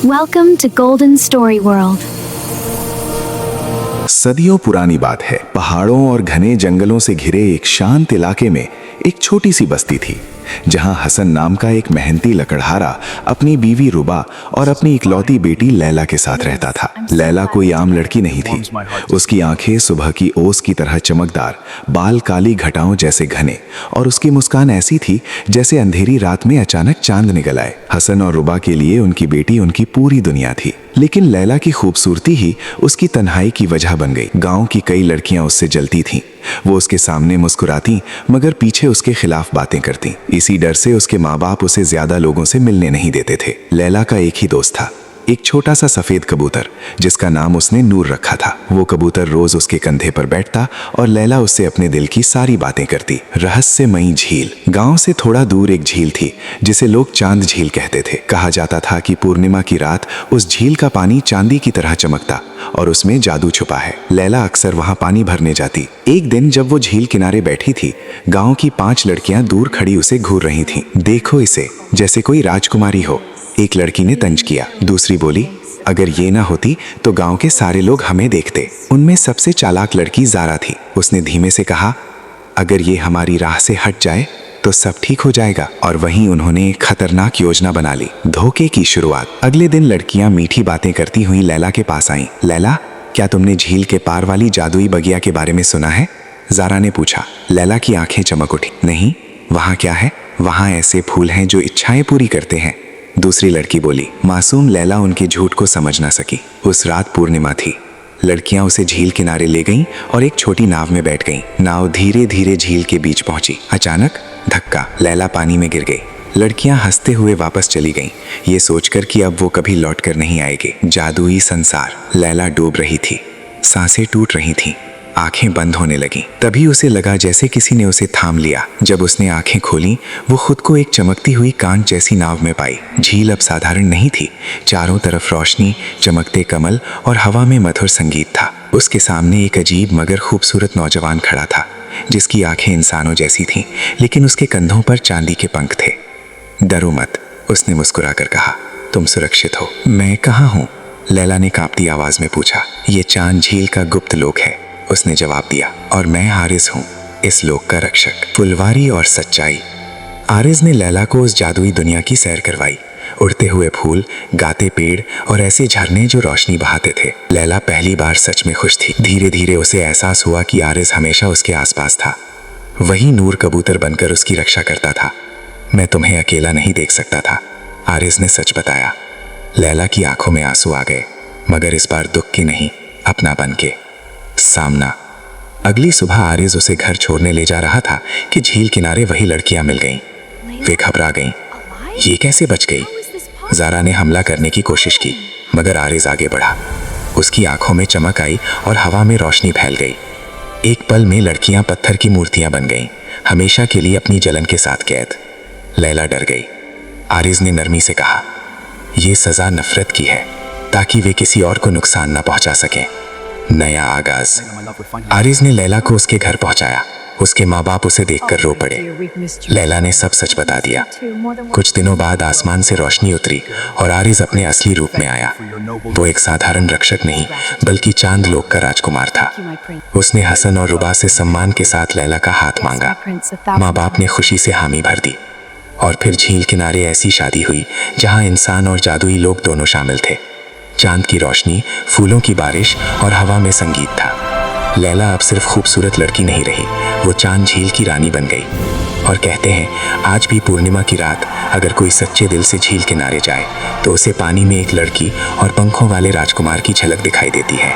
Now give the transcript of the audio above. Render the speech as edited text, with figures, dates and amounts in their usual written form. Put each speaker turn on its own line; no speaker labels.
Welcome to Golden Story World.
सदियों पुरानी बात है। पहाड़ों और घने जंगलों से घिरे एक शांत इलाके में एक छोटी सी बस्ती थी, जहां हसन नाम का एक मेहनती लकड़हारा अपनी बीवी रुबा और अपनी इकलौती बेटी लैला के साथ रहता था। लैला कोई आम लड़की नहीं थी। उसकी आंखें सुबह की ओस की तरह चमकदार, बाल काली घटाओं जैसे घने, और उसकी मुस्कान ऐसी थी जैसे अंधेरी रात में अचानक चांद निकल आए। हसन और रुबा के लिए उनकी बेटी उनकी पूरी दुनिया थी, लेकिन लैला की खूबसूरती ही उसकी तन्हाई की वजह बन गई। गांव की कई लड़कियां उससे जलती थीं। वो उसके सामने मुस्कुराती मगर पीछे उसके खिलाफ बातें करती। इसी डर से उसके माँ बाप उसे ज्यादा लोगों से मिलने नहीं देते थे। लैला का एक ही दोस्त था, एक छोटा सा सफेद कबूतर, जिसका नाम उसने नूर रखा था। वो कबूतर रोज उसके कंधे पर बैठता और लैला उससे अपने दिल की सारी बातें करती। रहस्यमयी झील। गांव से थोड़ा दूर एक झील थी जिसे लोग चांद झील कहते थे। कहा जाता था कि पूर्णिमा की रात उस झील का पानी चांदी की तरह चमकता और उसमें जादू छुपा है। लैला अक्सर वहां पानी भरने जाती। एक दिन जब वो झील किनारे बैठी थी, गांव की 5 लड़कियां दूर खड़ी उसे घूर रही थीं। देखो इसे, जैसे कोई राजकुमारी हो, एक लड़की ने तंज किया। दूसरी बोली, अगर ये ना होती तो गांव के सारे लोग हमें देखते। उनमें सबसे चालाक लड़की जारा थी। उसने धीमे से कहा, अगर ये हमारी राह से हट जाए तो सब ठीक हो जाएगा। और वहीं उन्होंने एक खतरनाक योजना बना ली। धोखे की शुरुआत। अगले दिन लड़कियां मीठी बातें करती हुई लैला के पास आईं। लैला, क्या तुमने झील के पार वाली जादुई बगिया के बारे में सुना है? जारा ने पूछा। लैला की आंखें चमक उठी। नहीं, वहां क्या है? वहां ऐसे फूल हैं जो इच्छाएं पूरी करते हैं, दूसरी लड़की बोली। मासूम लैला उनके झूठ को समझ ना सकी। उस रात पूर्णिमा थी। लड़कियां उसे झील किनारे ले गईं और एक छोटी नाव में बैठ गईं। नाव धीरे धीरे झील के बीच पहुंची। अचानक धक्का, लैला पानी में गिर गई। लड़कियां हंसते हुए वापस चली गईं, ये सोचकर कि अब वो कभी लौट कर नहीं आएगी। जादुई संसार। लैला डूब रही थी, सांसें टूट रही थीं, आंखें बंद होने लगीं। तभी उसे लगा जैसे किसी ने उसे थाम लिया। जब उसने आंखें खोलीं, वो खुद को एक चमकती हुई कांच जैसी नाव में पाई। झील अब साधारण नहीं थी। चारों तरफ रोशनी, चमकते कमल और हवा में मधुर संगीत था। उसके सामने एक अजीब मगर खूबसूरत नौजवान खड़ा था, जिसकी आंखें इंसानों जैसी थीं, लेकिन उसके कंधों पर चांदी के पंख थे। डरो मत, उसने मुस्कुरा कर कहा, तुम सुरक्षित हो। मैं कहाँ हूँ? लैला ने कांपती आवाज में पूछा। ये चांद झील का गुप्त लोक है, उसने जवाब दिया, और मैं हारिस हूँ, इस लोक का रक्षक। फुलवारी और सच्चाई। आरिज ने लैला को उस जादुई दुनिया की सैर करवाई। उड़ते हुए फूल, गाते पेड़ और ऐसे झरने जो रोशनी बहाते थे। लैला पहली बार सच में खुश थी। धीरे धीरे उसे एहसास हुआ कि आरिज हमेशा उसके आसपास था। वही नूर कबूतर बनकर उसकी रक्षा करता था। मैं तुम्हें अकेला नहीं देख सकता था, आरिज ने सच बताया। लैला की आंखों में आंसू आ गए, मगर इस बार दुख के नहीं, अपनापन के। सामना। अगली सुबह आरिज उसे घर छोड़ने ले जा रहा था कि झील किनारे वही लड़कियां मिल गईं। वे घबरा गईं। ये कैसे बच गई? जारा ने हमला करने की कोशिश की, मगर आरिज आगे बढ़ा। उसकी आंखों में चमक आई और हवा में रोशनी फैल गई। एक पल में लड़कियां पत्थर की मूर्तियां बन गईं, हमेशा के लिए अपनी जलन के साथ कैद। लैला डर गई। आरिज ने नरमी से कहा, यह सजा नफरत की है, ताकि वे किसी और को नुकसान न पहुंचा सकें। नया आगाज। आरिज ने लैला को उसके घर पहुंचाया। उसके माँ बाप उसे देखकर रो पड़े। लैला ने सब सच बता दिया। कुछ दिनों बाद आसमान से रोशनी उतरी और आरिज अपने असली रूप में आया। वो एक साधारण रक्षक नहीं, बल्कि चांद लोक का राजकुमार था। उसने हसन और रुबा से सम्मान के साथ लैला का हाथ मांगा। माँ बाप ने खुशी से हामी भर दी, और फिर झील किनारे ऐसी शादी हुई जहाँ इंसान और जादुई लोग दोनों शामिल थे। चांद की रोशनी, फूलों की बारिश और हवा में संगीत था। लैला अब सिर्फ खूबसूरत लड़की नहीं रही, वो चांद झील की रानी बन गई। और कहते हैं, आज भी पूर्णिमा की रात अगर कोई सच्चे दिल से झील किनारे जाए तो उसे पानी में एक लड़की और पंखों वाले राजकुमार की झलक दिखाई देती है।